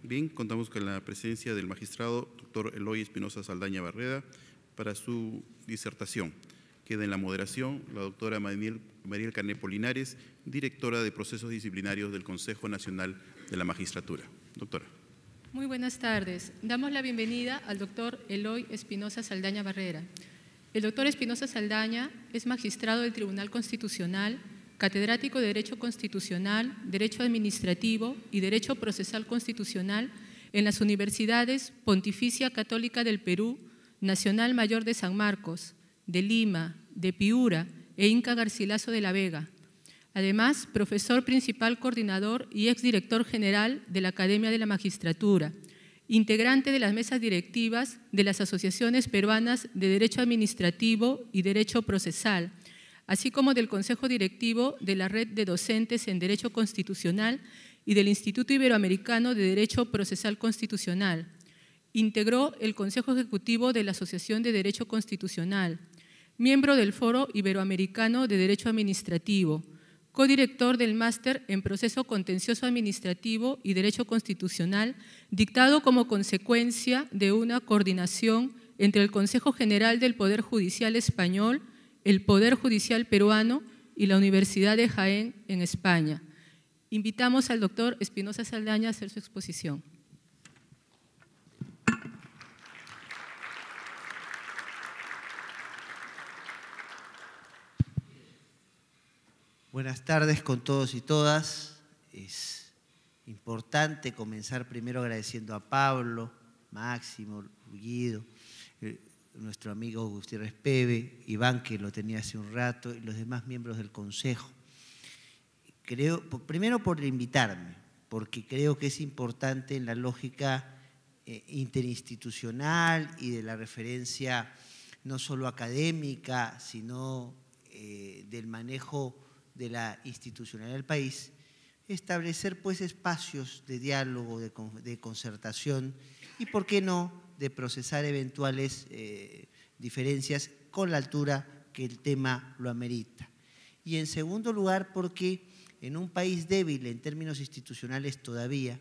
Bien, contamos con la presencia del magistrado doctor Eloy Espinosa Saldaña Barrera para su disertación. Queda en la moderación la doctora Mariel Canepo Linares, directora de Procesos Disciplinarios del Consejo Nacional de la Magistratura. Doctora. Muy buenas tardes. Damos la bienvenida al doctor Eloy Espinosa Saldaña Barrera. El doctor Espinosa Saldaña es magistrado del Tribunal Constitucional, catedrático de Derecho Constitucional, Derecho Administrativo y Derecho Procesal Constitucional en las Universidades Pontificia Católica del Perú, Nacional Mayor de San Marcos, de Lima, de Piura e Inca Garcilaso de la Vega. Además, profesor principal coordinador y exdirector general de la Academia de la Magistratura, integrante de las mesas directivas de las asociaciones peruanas de Derecho Administrativo y Derecho Procesal, así como del Consejo Directivo de la Red de Docentes en Derecho Constitucional y del Instituto Iberoamericano de Derecho Procesal Constitucional. Integró el Consejo Ejecutivo de la Asociación de Derecho Constitucional, miembro del Foro Iberoamericano de Derecho Administrativo, codirector del Máster en Proceso Contencioso Administrativo y Derecho Constitucional, dictado como consecuencia de una coordinación entre el Consejo General del Poder Judicial Español, el Poder Judicial Peruano y la Universidad de Jaén en España. Invitamos al doctor Espinosa Saldaña a hacer su exposición. Buenas tardes con todos y todas. Es importante comenzar primero agradeciendo a Pablo, Máximo, Guido, nuestro amigo Gutiérrez Peve, Iván, que lo tenía hace un rato, y los demás miembros del Consejo. Primero por invitarme, porque creo que es importante en la lógica interinstitucional y de la referencia no solo académica, sino del manejo de la institucionalidad del país, establecer pues espacios de diálogo, de concertación y, ¿por qué no?, de procesar eventuales diferencias con la altura que el tema lo amerita. Y en segundo lugar, porque en un país débil en términos institucionales todavía,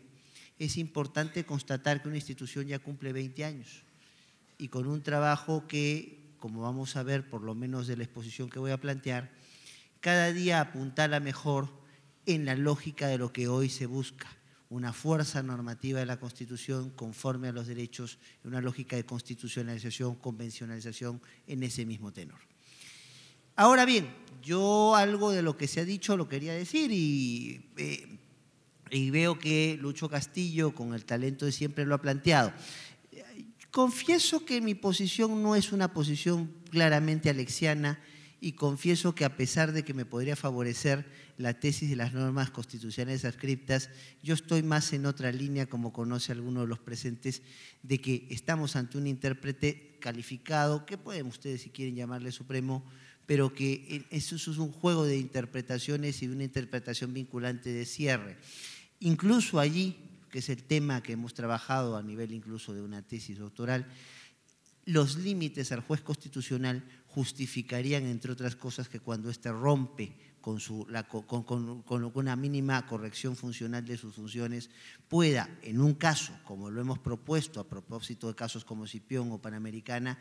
es importante constatar que una institución ya cumple 20 años y con un trabajo que, como vamos a ver por lo menos de la exposición que voy a plantear, cada día apuntala mejor en la lógica de lo que hoy se busca, una fuerza normativa de la Constitución conforme a los derechos, una lógica de constitucionalización, convencionalización en ese mismo tenor. Ahora bien, yo algo de lo que se ha dicho lo quería decir y veo que Lucho Castillo, con el talento de siempre, lo ha planteado. Confieso que mi posición no es una posición claramente alexiana y confieso que a pesar de que me podría favorecer la tesis de las normas constitucionales adscriptas, yo estoy más en otra línea, como conoce alguno de los presentes, de que estamos ante un intérprete calificado, que pueden ustedes si quieren llamarle supremo, pero que eso es un juego de interpretaciones y de una interpretación vinculante de cierre. Incluso allí, que es el tema que hemos trabajado a nivel incluso de una tesis doctoral, los límites al juez constitucional justificarían, entre otras cosas, que cuando éste rompe con una mínima corrección funcional de sus funciones, pueda, en un caso, como lo hemos propuesto a propósito de casos como Cipión o Panamericana,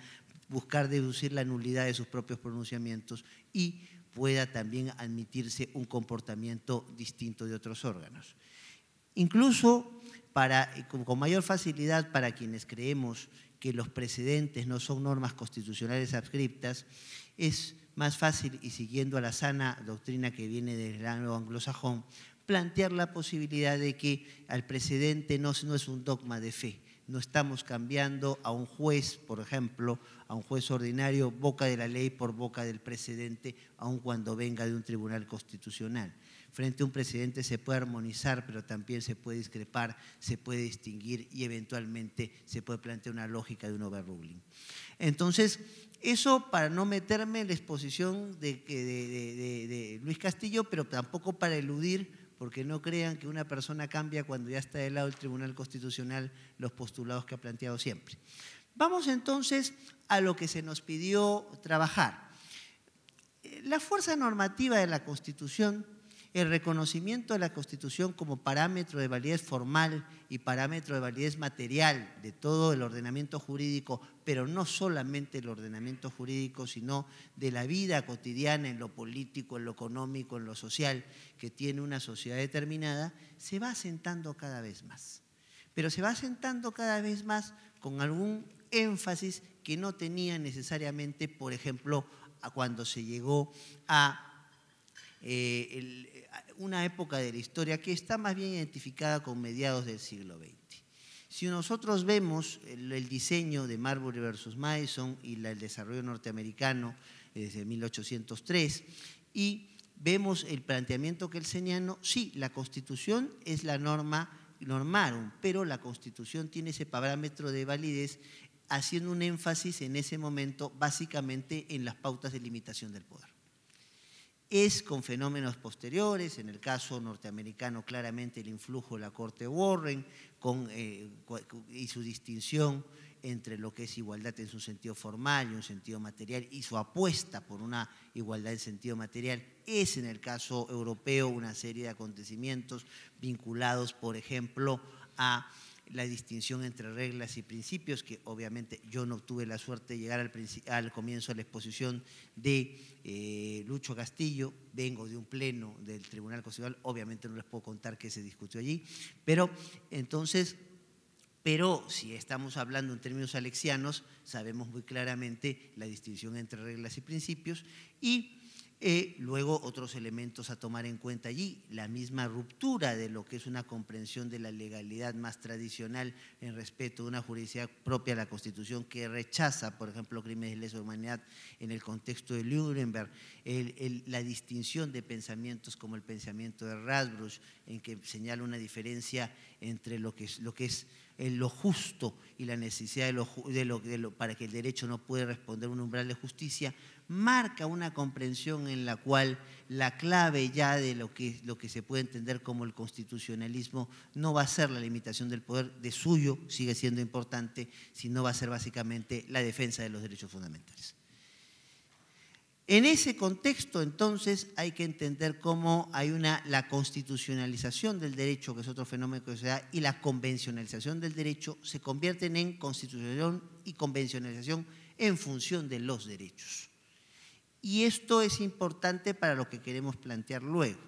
buscar deducir la nulidad de sus propios pronunciamientos y pueda también admitirse un comportamiento distinto de otros órganos. Incluso con mayor facilidad para quienes creemos que los precedentes no son normas constitucionales adscriptas, es más fácil, y siguiendo a la sana doctrina que viene del anglosajón, plantear la posibilidad de que al precedente no es un dogma de fe. No estamos cambiando a un juez, por ejemplo, a un juez ordinario, boca de la ley por boca del precedente, aun cuando venga de un tribunal constitucional. frente a un precedente se puede armonizar, pero también se puede discrepar, se puede distinguir y eventualmente se puede plantear una lógica de un overruling. Entonces, eso para no meterme en la exposición de Luis Castillo, pero tampoco para eludir, porque no crean que una persona cambia cuando ya está del lado del Tribunal Constitucional, los postulados que ha planteado siempre. Vamos entonces a lo que se nos pidió trabajar. La fuerza normativa de la Constitución, el reconocimiento de la Constitución como parámetro de validez formal y parámetro de validez material de todo el ordenamiento jurídico, pero no solamente el ordenamiento jurídico, sino de la vida cotidiana en lo político, en lo económico, en lo social, que tiene una sociedad determinada, se va asentando cada vez más. Pero se va asentando cada vez más con algún énfasis que no tenía necesariamente, por ejemplo, cuando se llegó a una época de la historia que está más bien identificada con mediados del siglo XX. Si nosotros vemos el diseño de Marbury versus Madison y el desarrollo norteamericano desde 1803 y vemos el planteamiento kelseniano, sí, la Constitución es la norma normarum, pero la Constitución tiene ese parámetro de validez haciendo un énfasis en ese momento básicamente en las pautas de limitación del poder. Es con fenómenos posteriores, en el caso norteamericano claramente el influjo de la Corte Warren y su distinción entre lo que es igualdad en su sentido formal y un sentido material y su apuesta por una igualdad en sentido material es en el caso europeo una serie de acontecimientos vinculados, por ejemplo, a la distinción entre reglas y principios, que obviamente yo no tuve la suerte de llegar al comienzo de la exposición de Lucho Castillo, vengo de un pleno del Tribunal Constitucional, obviamente no les puedo contar qué se discutió allí, pero si estamos hablando en términos alexianos, sabemos muy claramente la distinción entre reglas y principios y luego otros elementos a tomar en cuenta allí, la misma ruptura de lo que es una comprensión de la legalidad más tradicional en respeto de una juridicidad propia a la Constitución que rechaza, por ejemplo, crímenes de lesa humanidad en el contexto de Nuremberg, la distinción de pensamientos como el pensamiento de Radbruch, en que señala una diferencia entre lo que es lo justo y la necesidad para que el derecho no puede responder a un umbral de justicia, marca una comprensión en la cual la clave ya de lo que se puede entender como el constitucionalismo no va a ser la limitación del poder de suyo, sigue siendo importante, sino va a ser básicamente la defensa de los derechos fundamentales. En ese contexto, entonces, hay que entender cómo hay la constitucionalización del derecho, que es otro fenómeno que se da, y la convencionalización del derecho se convierten en constitucionalización y convencionalización en función de los derechos. Y esto es importante para lo que queremos plantear luego.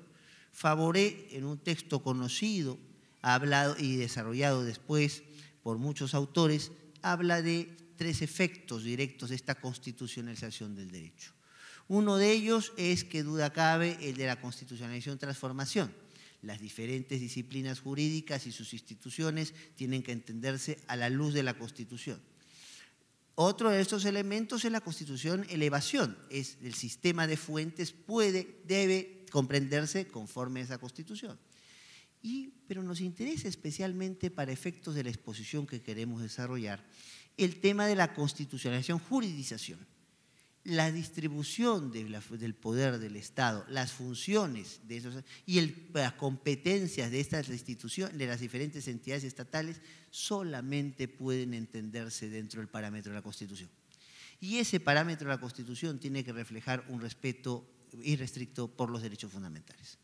Favoré, en un texto conocido, hablado y desarrollado después por muchos autores, habla de 3 efectos directos de esta constitucionalización del derecho. Uno de ellos es, que duda cabe, el de la constitucionalización transformación. Las diferentes disciplinas jurídicas y sus instituciones tienen que entenderse a la luz de la Constitución. Otro de estos elementos es la Constitución elevación, es el sistema de fuentes debe comprenderse conforme a esa Constitución. Pero nos interesa especialmente para efectos de la exposición que queremos desarrollar el tema de la constitucionalización juridización. La distribución del poder del Estado, las funciones de esos y las competencias de estas instituciones, de las diferentes entidades estatales, solamente pueden entenderse dentro del parámetro de la Constitución. Y ese parámetro de la Constitución tiene que reflejar un respeto irrestricto por los derechos fundamentales.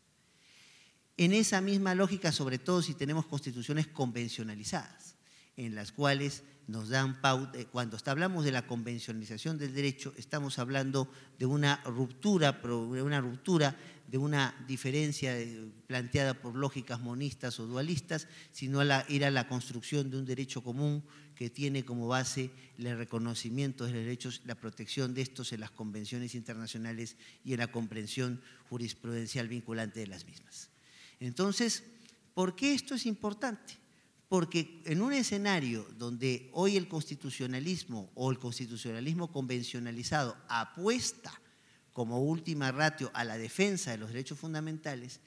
En esa misma lógica, sobre todo si tenemos constituciones convencionalizadas, en las cuales nos dan pauta, cuando hablamos de la convencionalización del derecho, estamos hablando de una ruptura, de una diferencia planteada por lógicas monistas o dualistas, sino ir a la construcción de un derecho común que tiene como base el reconocimiento de los derechos, la protección de estos en las convenciones internacionales y en la comprensión jurisprudencial vinculante de las mismas. Entonces, ¿por qué esto es importante? Porque en un escenario donde hoy el constitucionalismo o el constitucionalismo convencionalizado apuesta como última ratio a la defensa de los derechos fundamentales,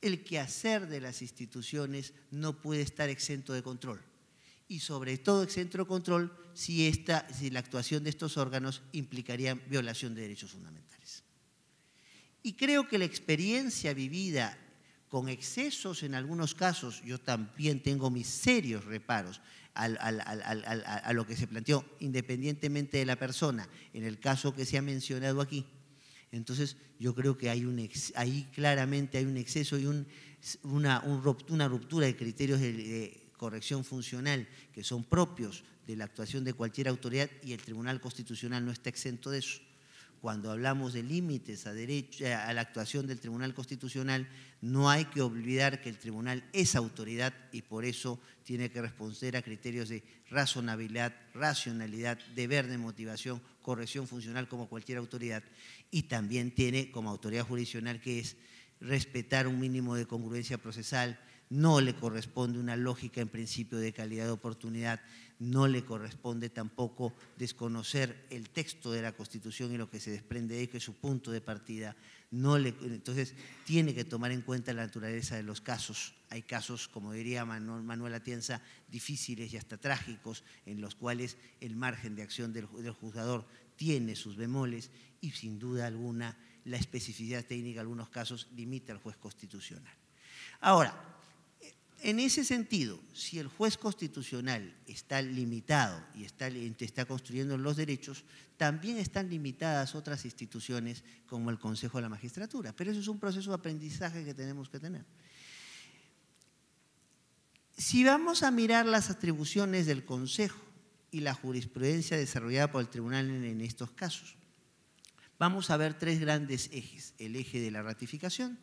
el quehacer de las instituciones no puede estar exento de control. Y sobre todo exento de control si la actuación de estos órganos implicaría violación de derechos fundamentales. Y creo que la experiencia vivida con excesos en algunos casos, yo también tengo mis serios reparos a lo que se planteó, independientemente de la persona, en el caso que se ha mencionado aquí. Entonces, yo creo que ahí claramente hay un exceso y una ruptura de criterios de corrección funcional que son propios de la actuación de cualquier autoridad, y el Tribunal Constitucional no está exento de eso. Cuando hablamos de límites a la actuación del Tribunal Constitucional, no hay que olvidar que el Tribunal es autoridad y por eso tiene que responder a criterios de razonabilidad, racionalidad, deber de motivación, corrección funcional como cualquier autoridad, y también tiene como autoridad jurisdiccional que es respetar un mínimo de congruencia procesal. No le corresponde una lógica en principio de calidad de oportunidad, no le corresponde tampoco desconocer el texto de la Constitución y lo que se desprende de ahí, que es su punto de partida. Entonces, tiene que tomar en cuenta la naturaleza de los casos. Hay casos, como diría Manuel Atienza, difíciles y hasta trágicos, en los cuales el margen de acción del juzgador tiene sus bemoles y, sin duda alguna, la especificidad técnica de algunos casos limita al juez constitucional. Ahora, en ese sentido, si el juez constitucional está limitado y está construyendo los derechos, también están limitadas otras instituciones como el Consejo de la Magistratura, pero eso es un proceso de aprendizaje que tenemos que tener. Si vamos a mirar las atribuciones del Consejo y la jurisprudencia desarrollada por el Tribunal en estos casos, vamos a ver tres grandes ejes: el eje de la ratificación,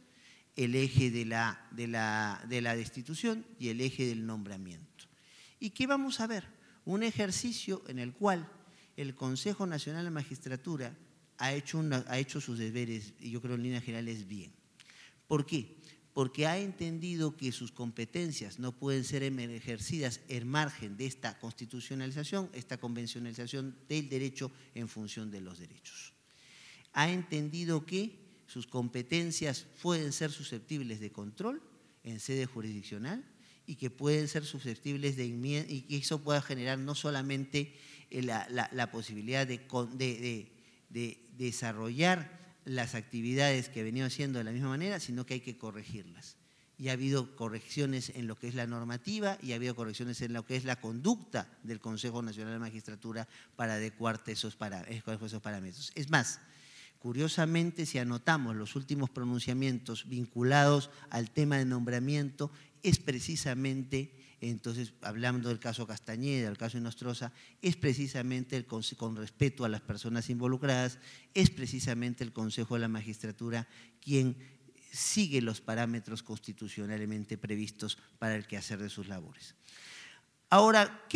el eje de la destitución y el eje del nombramiento. ¿Y qué vamos a ver? Un ejercicio en el cual el Consejo Nacional de Magistratura ha hecho sus deberes, y yo creo en líneas generales bien. ¿Por qué? Porque ha entendido que sus competencias no pueden ser ejercidas en margen de esta constitucionalización, esta convencionalización del derecho en función de los derechos. Ha entendido que sus competencias pueden ser susceptibles de control en sede jurisdiccional y que pueden ser susceptibles de enmienda, y que eso pueda generar no solamente la posibilidad de desarrollar las actividades que venían haciendo de la misma manera, sino que hay que corregirlas. Y ha habido correcciones en lo que es la normativa y ha habido correcciones en lo que es la conducta del Consejo Nacional de Magistratura para adecuarte esos parámetros. Es más, curiosamente, si anotamos los últimos pronunciamientos vinculados al tema de nombramiento, es precisamente, entonces, hablando del caso Castañeda, del caso Nostroza, es precisamente con respeto a las personas involucradas, es precisamente el Consejo de la Magistratura quien sigue los parámetros constitucionalmente previstos para el quehacer de sus labores. Ahora,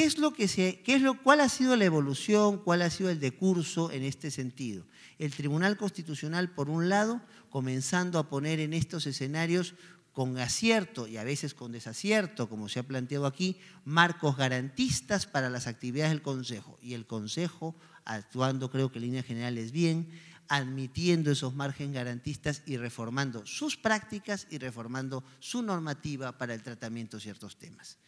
¿cuál ha sido la evolución, cuál ha sido el decurso en este sentido? El Tribunal Constitucional, por un lado, comenzando a poner en estos escenarios con acierto y a veces con desacierto, como se ha planteado aquí, marcos garantistas para las actividades del Consejo. Y el Consejo, actuando creo que en líneas generales bien, admitiendo esos márgenes garantistas y reformando sus prácticas y reformando su normativa para el tratamiento de ciertos temas.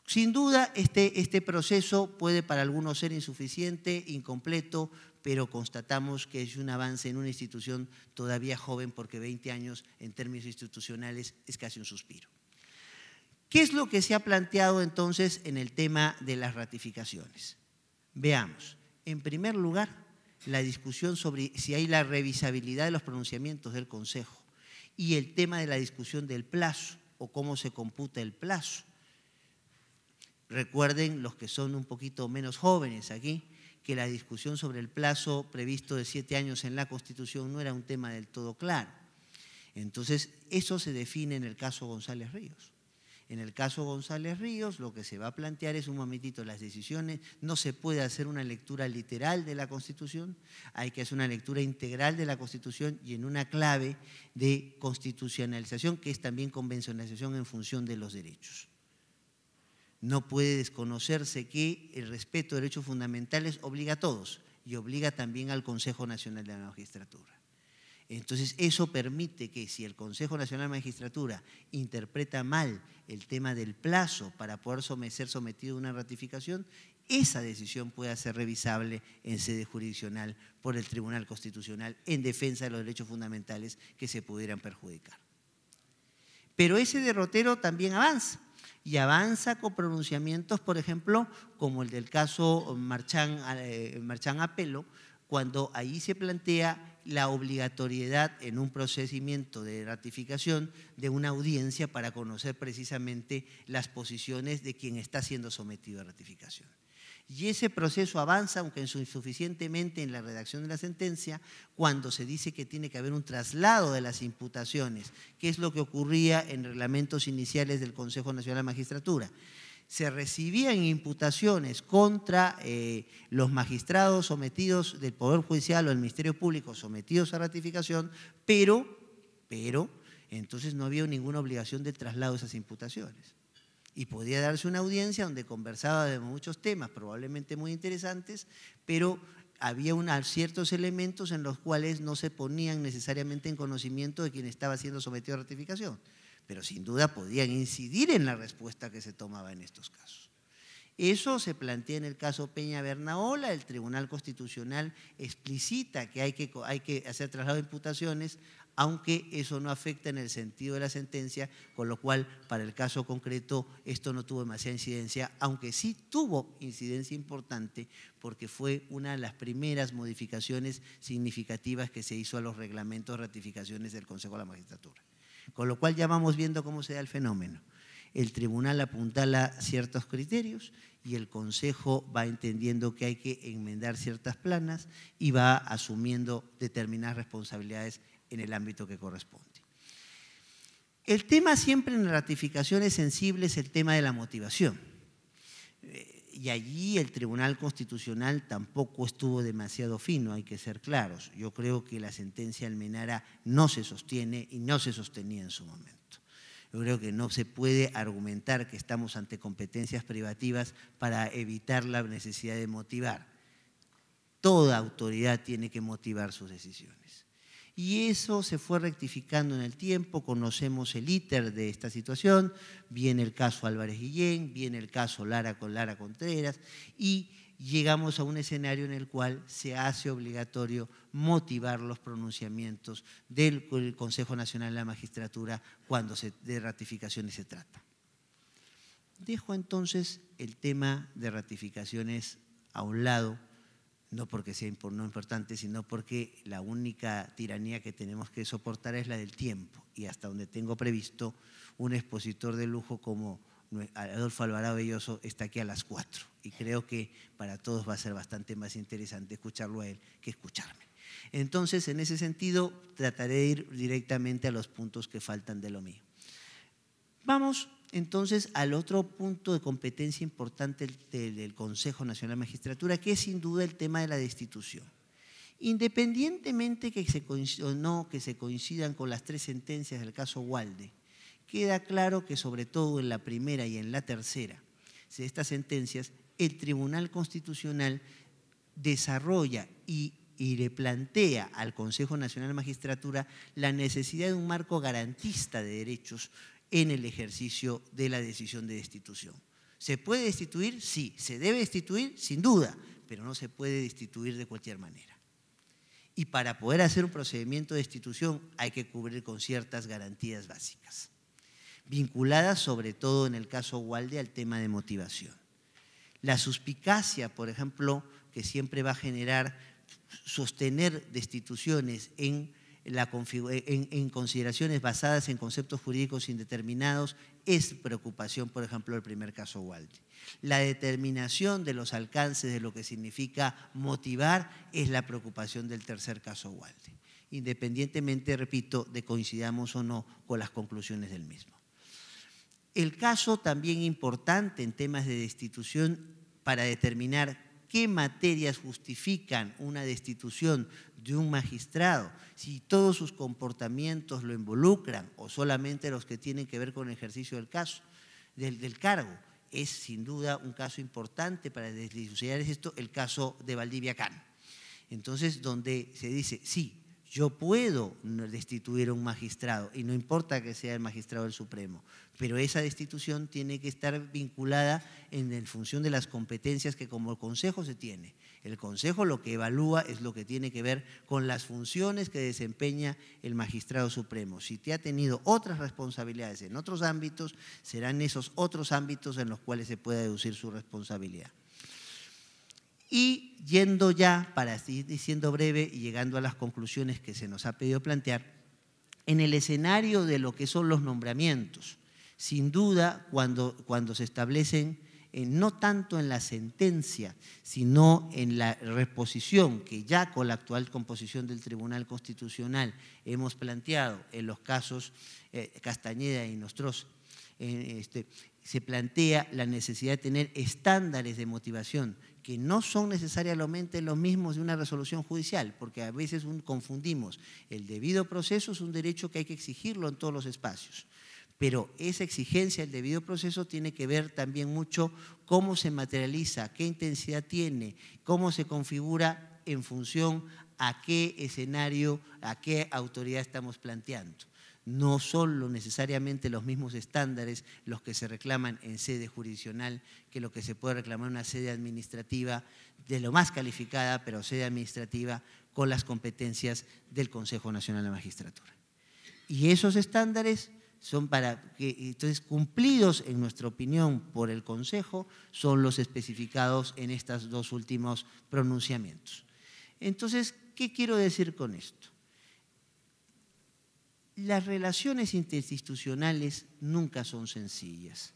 Sin duda, este proceso puede para algunos ser insuficiente, incompleto, pero constatamos que es un avance en una institución todavía joven, porque 20 años en términos institucionales es casi un suspiro. ¿Qué es lo que se ha planteado entonces en el tema de las ratificaciones? Veamos, en primer lugar, la discusión sobre si hay la revisabilidad de los pronunciamientos del Consejo y el tema de la discusión del plazo o cómo se computa el plazo. Recuerden, los que son un poquito menos jóvenes aquí, que la discusión sobre el plazo previsto de 7 años en la Constitución no era un tema del todo claro. Entonces, eso se define en el caso González Ríos. En el caso González Ríos, lo que se va a plantear es un momentito las decisiones. No se puede hacer una lectura literal de la Constitución, hay que hacer una lectura integral de la Constitución y en una clave de constitucionalización, que es también convencionalización en función de los derechos. No puede desconocerse que el respeto de derechos fundamentales obliga a todos y obliga también al Consejo Nacional de la Magistratura. Entonces, eso permite que si el Consejo Nacional de Magistratura interpreta mal el tema del plazo para poder ser sometido a una ratificación, esa decisión pueda ser revisable en sede jurisdiccional por el Tribunal Constitucional en defensa de los derechos fundamentales que se pudieran perjudicar. Pero ese derrotero también avanza, y avanza con pronunciamientos, por ejemplo, como el del caso Marchán Apelo, cuando ahí se plantea la obligatoriedad en un procedimiento de ratificación de una audiencia para conocer precisamente las posiciones de quien está siendo sometido a ratificación. Y ese proceso avanza, aunque insuficientemente en la redacción de la sentencia, cuando se dice que tiene que haber un traslado de las imputaciones, que es lo que ocurría en reglamentos iniciales del Consejo Nacional de Magistratura. Se recibían imputaciones contra los magistrados sometidos del Poder Judicial o del Ministerio Público sometidos a ratificación, pero entonces no había ninguna obligación de traslado de esas imputaciones. Y podía darse una audiencia donde conversaba de muchos temas, probablemente muy interesantes, pero había ciertos elementos en los cuales no se ponían necesariamente en conocimiento de quien estaba siendo sometido a ratificación, pero sin duda podían incidir en la respuesta que se tomaba en estos casos. Eso se plantea en el caso Peña Bernaola. El Tribunal Constitucional explicita que hay que hacer traslado de imputaciones, aunque eso no afecta en el sentido de la sentencia, con lo cual para el caso concreto esto no tuvo demasiada incidencia, aunque sí tuvo incidencia importante porque fue una de las primeras modificaciones significativas que se hizo a los reglamentos de ratificaciones del Consejo de la Magistratura. Con lo cual ya vamos viendo cómo se da el fenómeno. El tribunal apuntala ciertos criterios y el Consejo va entendiendo que hay que enmendar ciertas planas y va asumiendo determinadas responsabilidades en el ámbito que corresponde. El tema siempre en ratificaciones sensibles es el tema de la motivación. Y allí el Tribunal Constitucional tampoco estuvo demasiado fino, hay que ser claros. Yo creo que la sentencia Almenara no se sostiene y no se sostenía en su momento. Yo creo que no se puede argumentar que estamos ante competencias privativas para evitar la necesidad de motivar. Toda autoridad tiene que motivar sus decisiones. Y eso se fue rectificando en el tiempo, conocemos el íter de esta situación, viene el caso Álvarez Guillén, viene el caso Lara Contreras y llegamos a un escenario en el cual se hace obligatorio motivar los pronunciamientos del Consejo Nacional de la Magistratura cuando de ratificaciones se trata. Dejo entonces el tema de ratificaciones a un lado, no porque sea no importante, sino porque la única tiranía que tenemos que soportar es la del tiempo, y hasta donde tengo previsto, un expositor de lujo como Adolfo Alvarado Belloso está aquí a las 4, y creo que para todos va a ser bastante más interesante escucharlo a él que escucharme. Entonces, en ese sentido, trataré de ir directamente a los puntos que faltan de lo mío. Vamos entonces al otro punto de competencia importante del Consejo Nacional de Magistratura, que es sin duda el tema de la destitución. Independientemente que se coincidan con las 3 sentencias del caso Ugalde, queda claro que sobre todo en la primera y en la tercera de estas sentencias, el Tribunal Constitucional desarrolla y le plantea al Consejo Nacional de Magistratura la necesidad de un marco garantista de derechos en el ejercicio de la decisión de destitución. ¿Se puede destituir? Sí. ¿Se debe destituir? Sin duda, pero no se puede destituir de cualquier manera. Y para poder hacer un procedimiento de destitución hay que cubrir con ciertas garantías básicas, vinculadas sobre todo en el caso Ugalde al tema de motivación. La suspicacia, por ejemplo, que siempre va a generar sostener destituciones en consideraciones basadas en conceptos jurídicos indeterminados es preocupación, por ejemplo, del primer caso Ugalde. La determinación de los alcances de lo que significa motivar es la preocupación del tercer caso Ugalde, independientemente, repito, de coincidamos o no con las conclusiones del mismo. El caso también importante en temas de destitución para determinar qué materias justifican una destitución de un magistrado, si todos sus comportamientos lo involucran o solamente los que tienen que ver con el ejercicio del cargo. Es sin duda un caso importante para dilucidar esto, el caso de Valdivia Can. Entonces, donde se dice, sí, Yo puedo destituir a un magistrado y no importa que sea el magistrado del Supremo, pero esa destitución tiene que estar vinculada en función de las competencias que como Consejo se tiene. El Consejo lo que evalúa es lo que tiene que ver con las funciones que desempeña el magistrado supremo. Si te ha tenido otras responsabilidades en otros ámbitos, serán esos otros ámbitos en los cuales se pueda deducir su responsabilidad. Y yendo ya, para ir diciendo breve y llegando a las conclusiones que se nos ha pedido plantear, en el escenario de lo que son los nombramientos, sin duda cuando se establecen, no tanto en la sentencia, sino en la reposición que ya con la actual composición del Tribunal Constitucional hemos planteado en los casos Castañeda y Nostroza, se plantea la necesidad de tener estándares de motivación que no son necesariamente los mismos de una resolución judicial, porque a veces confundimos. El debido proceso es un derecho que hay que exigirlo en todos los espacios, pero esa exigencia del debido proceso tiene que ver también mucho cómo se materializa, qué intensidad tiene, cómo se configura en función a qué escenario, a qué autoridad estamos planteando. No son necesariamente los mismos estándares los que se reclaman en sede jurisdiccional que lo que se puede reclamar en una sede administrativa de lo más calificada, pero sede administrativa con las competencias del Consejo Nacional de Magistratura. Y esos estándares son para que, entonces, cumplidos en nuestra opinión por el Consejo, son los especificados en estos dos últimos pronunciamientos. Entonces, ¿qué quiero decir con esto? Las relaciones interinstitucionales nunca son sencillas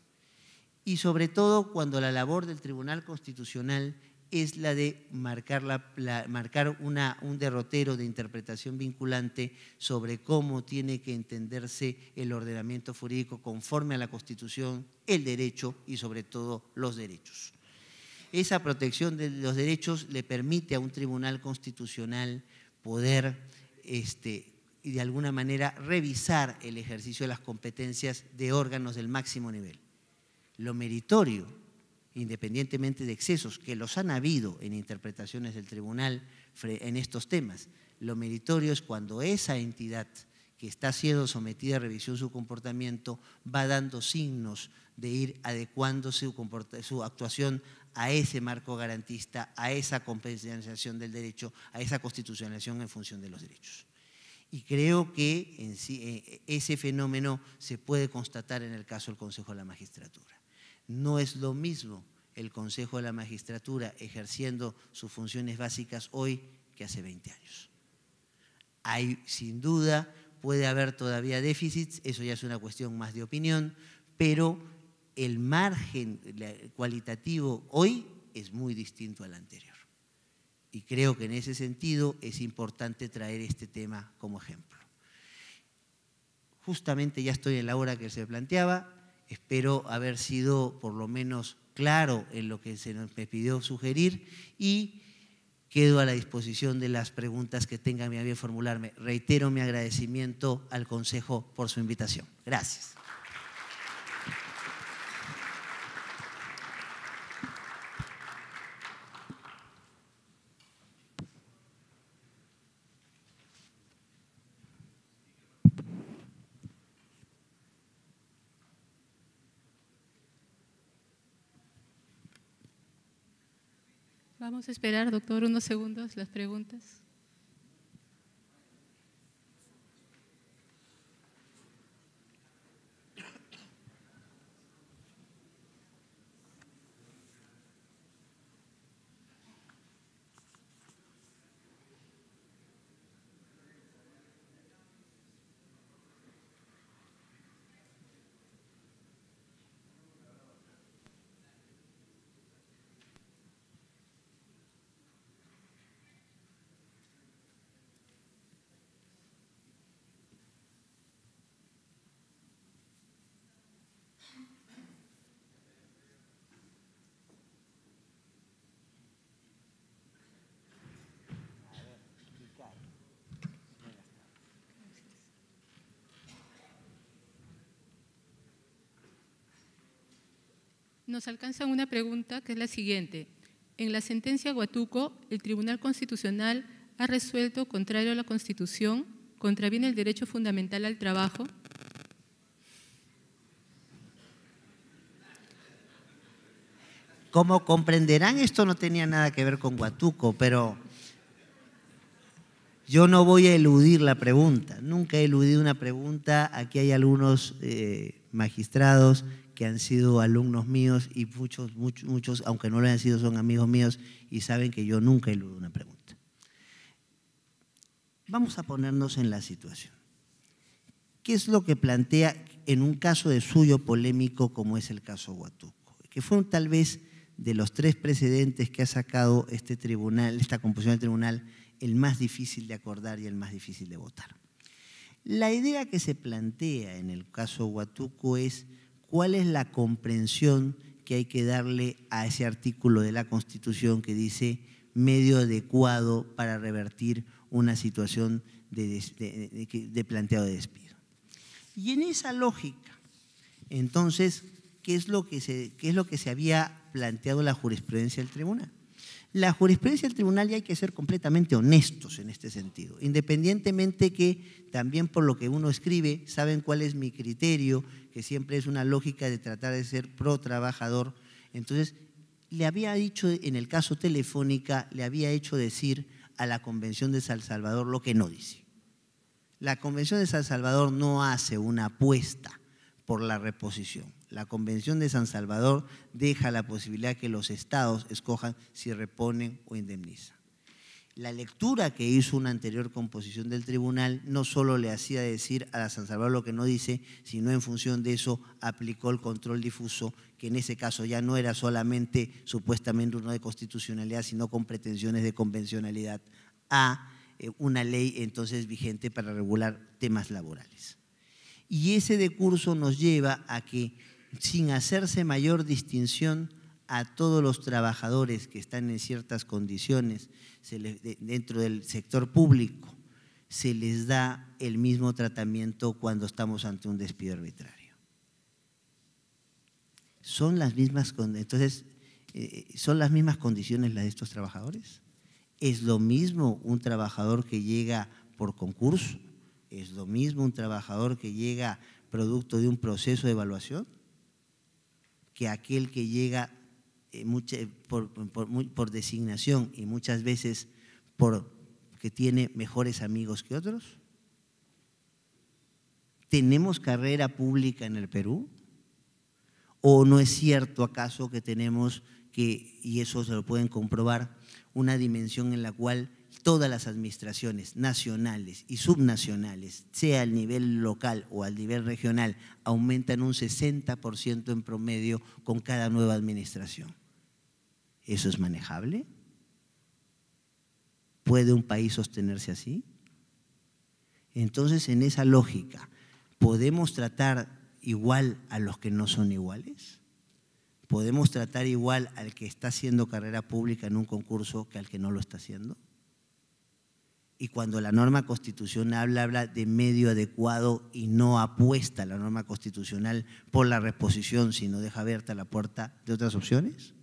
y sobre todo cuando la labor del Tribunal Constitucional es la de marcar un derrotero de interpretación vinculante sobre cómo tiene que entenderse el ordenamiento jurídico conforme a la Constitución, el derecho y sobre todo los derechos. Esa protección de los derechos le permite a un Tribunal Constitucional poder y de alguna manera revisar el ejercicio de las competencias de órganos del máximo nivel. Lo meritorio, independientemente de excesos, que los han habido en interpretaciones del tribunal en estos temas, lo meritorio es cuando esa entidad que está siendo sometida a revisión su comportamiento va dando signos de ir adecuando su actuación a ese marco garantista, a esa competencialización del derecho, a esa constitucionalización en función de los derechos. Y creo que en sí, ese fenómeno se puede constatar en el caso del Consejo de la Magistratura. No es lo mismo el Consejo de la Magistratura ejerciendo sus funciones básicas hoy que hace 20 años. Hay, sin duda, puede haber todavía déficits, eso ya es una cuestión más de opinión, pero el margen cualitativo hoy es muy distinto al anterior. Y creo que en ese sentido es importante traer este tema como ejemplo. Justamente ya estoy en la hora que se planteaba, espero haber sido por lo menos claro en lo que se me pidió sugerir y quedo a la disposición de las preguntas que tengan a bien formularme. Reitero mi agradecimiento al Consejo por su invitación. Gracias. Vamos a esperar, doctor, unos segundos las preguntas. Nos alcanza una pregunta que es la siguiente. En la sentencia Huatuco, el Tribunal Constitucional ha resuelto contrario a la Constitución, contraviene el derecho fundamental al trabajo? Como comprenderán, esto no tenía nada que ver con Huatuco, pero yo no voy a eludir la pregunta. Nunca he eludido una pregunta. Aquí hay algunos magistrados que han sido alumnos míos y muchos, aunque no lo hayan sido, son amigos míos y saben que yo nunca eludo una pregunta. Vamos a ponernos en la situación. ¿Qué es lo que plantea en un caso de suyo polémico como es el caso Huatuco? Que fue tal vez de los 3 precedentes que ha sacado este tribunal, esta composición del tribunal, el más difícil de acordar y el más difícil de votar. La idea que se plantea en el caso Huatuco es cuál es la comprensión que hay que darle a ese artículo de la Constitución que dice medio adecuado para revertir una situación de planteado de despido. Y en esa lógica, entonces, ¿qué es lo que se había planteado la jurisprudencia del tribunal? La jurisprudencia del tribunal, y hay que ser completamente honestos en este sentido, independientemente que también por lo que uno escribe, saben cuál es mi criterio, que siempre es una lógica de tratar de ser pro trabajador. Entonces, le había dicho, en el caso Telefónica, le había hecho decir a la Convención de San Salvador lo que no dice. La Convención de San Salvador no hace una apuesta por la reposición. La Convención de San Salvador deja la posibilidad que los estados escojan si reponen o indemnizan. La lectura que hizo una anterior composición del tribunal no solo le hacía decir a la San Salvador lo que no dice, sino en función de eso aplicó el control difuso, que en ese caso ya no era solamente supuestamente uno de constitucionalidad, sino con pretensiones de convencionalidad a una ley entonces vigente para regular temas laborales. Y ese decurso nos lleva a que, sin hacerse mayor distinción a todos los trabajadores que están en ciertas condiciones dentro del sector público, se les da el mismo tratamiento cuando estamos ante un despido arbitrario. ¿Son las mismas condiciones las de estos trabajadores? ¿Es lo mismo un trabajador que llega por concurso? ¿Es lo mismo un trabajador que llega producto de un proceso de evaluación que aquel que llega por designación y muchas veces porque tiene mejores amigos que otros? ¿Tenemos carrera pública en el Perú? ¿O no es cierto acaso que tenemos y eso se lo pueden comprobar, una dimensión en la cual todas las administraciones nacionales y subnacionales, sea al nivel local o al nivel regional, aumentan un 60% en promedio con cada nueva administración? ¿Eso es manejable? ¿Puede un país sostenerse así? Entonces, en esa lógica, ¿podemos tratar igual a los que no son iguales? ¿Podemos tratar igual al que está haciendo carrera pública en un concurso que al que no lo está haciendo? Y cuando la norma constitucional habla de medio adecuado y no apuesta a la norma constitucional por la reposición, sino deja abierta la puerta de otras opciones.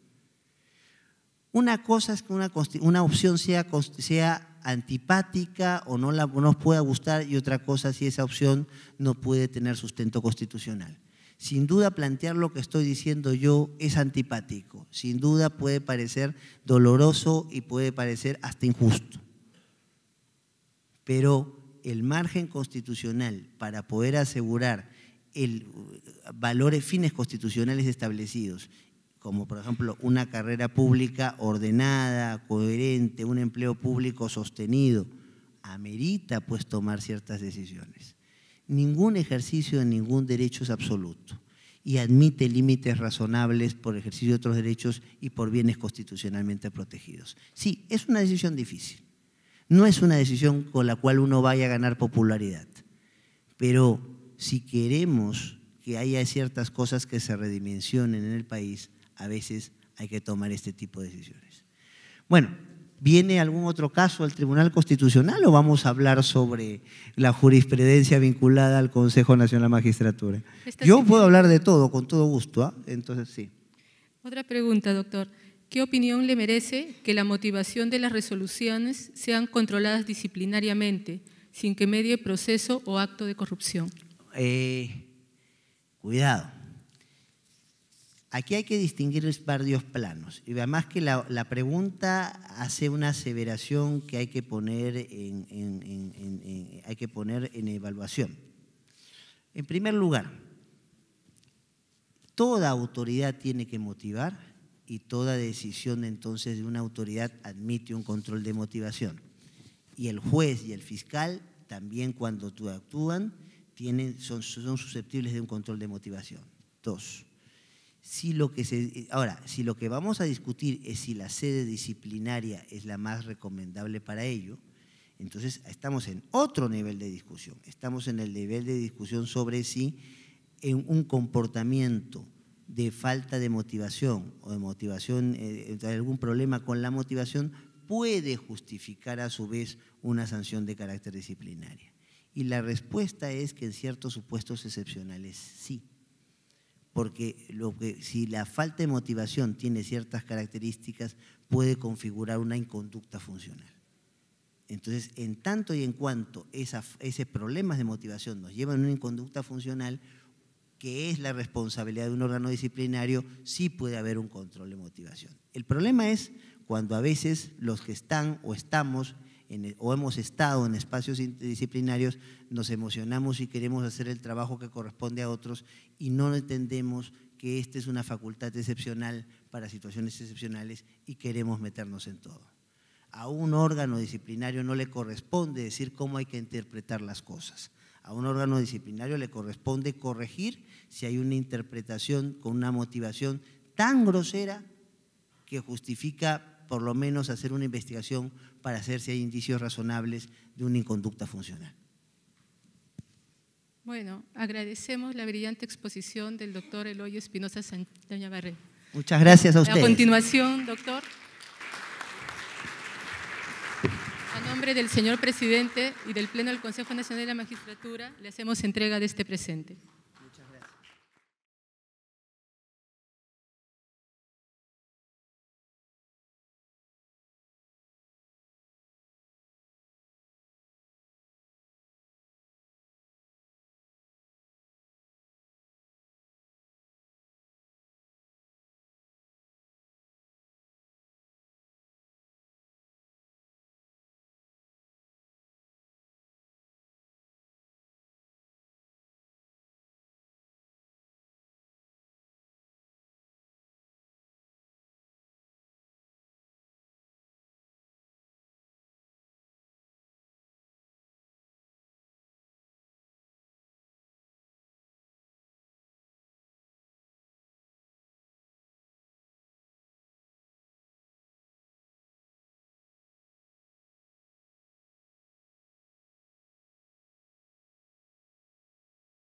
Una cosa es que una opción sea antipática o no nos pueda gustar, y otra cosa si esa opción no puede tener sustento constitucional. Sin duda, plantear lo que estoy diciendo yo es antipático, sin duda puede parecer doloroso y puede parecer hasta injusto. Pero el margen constitucional para poder asegurar valores, fines constitucionales establecidos, como por ejemplo una carrera pública ordenada, coherente, un empleo público sostenido, amerita pues tomar ciertas decisiones. Ningún ejercicio de ningún derecho es absoluto y admite límites razonables por ejercicio de otros derechos y por bienes constitucionalmente protegidos. Sí, es una decisión difícil. No es una decisión con la cual uno vaya a ganar popularidad, pero si queremos que haya ciertas cosas que se redimensionen en el país, a veces hay que tomar este tipo de decisiones. Bueno, ¿viene algún otro caso al Tribunal Constitucional o vamos a hablar sobre la jurisprudencia vinculada al Consejo Nacional de Magistratura? Yo puedo hablar de todo, con todo gusto, ¿eh? Entonces sí. Otra pregunta, doctor. ¿qué opinión le merece que la motivación de las resoluciones sean controladas disciplinariamente, sin que medie proceso o acto de corrupción? Cuidado. Aquí hay que distinguir varios planos. Y además que la pregunta hace una aseveración que hay que poner en evaluación. En primer lugar, toda autoridad tiene que motivar y toda decisión entonces de una autoridad admite un control de motivación. Y el juez y el fiscal también cuando actúan son susceptibles de un control de motivación. Dos. Si lo que vamos a discutir es si la sede disciplinaria es la más recomendable para ello, entonces estamos en otro nivel de discusión. Estamos en el nivel de discusión sobre si en un comportamiento de falta de motivación o de motivación, de algún problema con la motivación, puede justificar a su vez una sanción de carácter disciplinaria. Y la respuesta es que en ciertos supuestos excepcionales sí. Porque si la falta de motivación tiene ciertas características, puede configurar una inconducta funcional. Entonces, en tanto y en cuanto ese problemas de motivación nos llevan a una inconducta funcional, que es la responsabilidad de un órgano disciplinario, sí puede haber un control de motivación. El problema es cuando a veces los que están o estamos o hemos estado en espacios disciplinarios, nos emocionamos y queremos hacer el trabajo que corresponde a otros y no entendemos que esta es una facultad excepcional para situaciones excepcionales y queremos meternos en todo. A un órgano disciplinario no le corresponde decir cómo hay que interpretar las cosas. A un órgano disciplinario le corresponde corregir si hay una interpretación con una motivación tan grosera que justifica por lo menos hacer una investigación para hacer si hay indicios razonables de una inconducta funcional. Bueno, agradecemos la brillante exposición del doctor Eloy Espinosa Saldaña Barrera. Muchas gracias a ustedes. A continuación, doctor, a nombre del señor presidente y del Pleno del Consejo Nacional de la Magistratura, le hacemos entrega de este presente.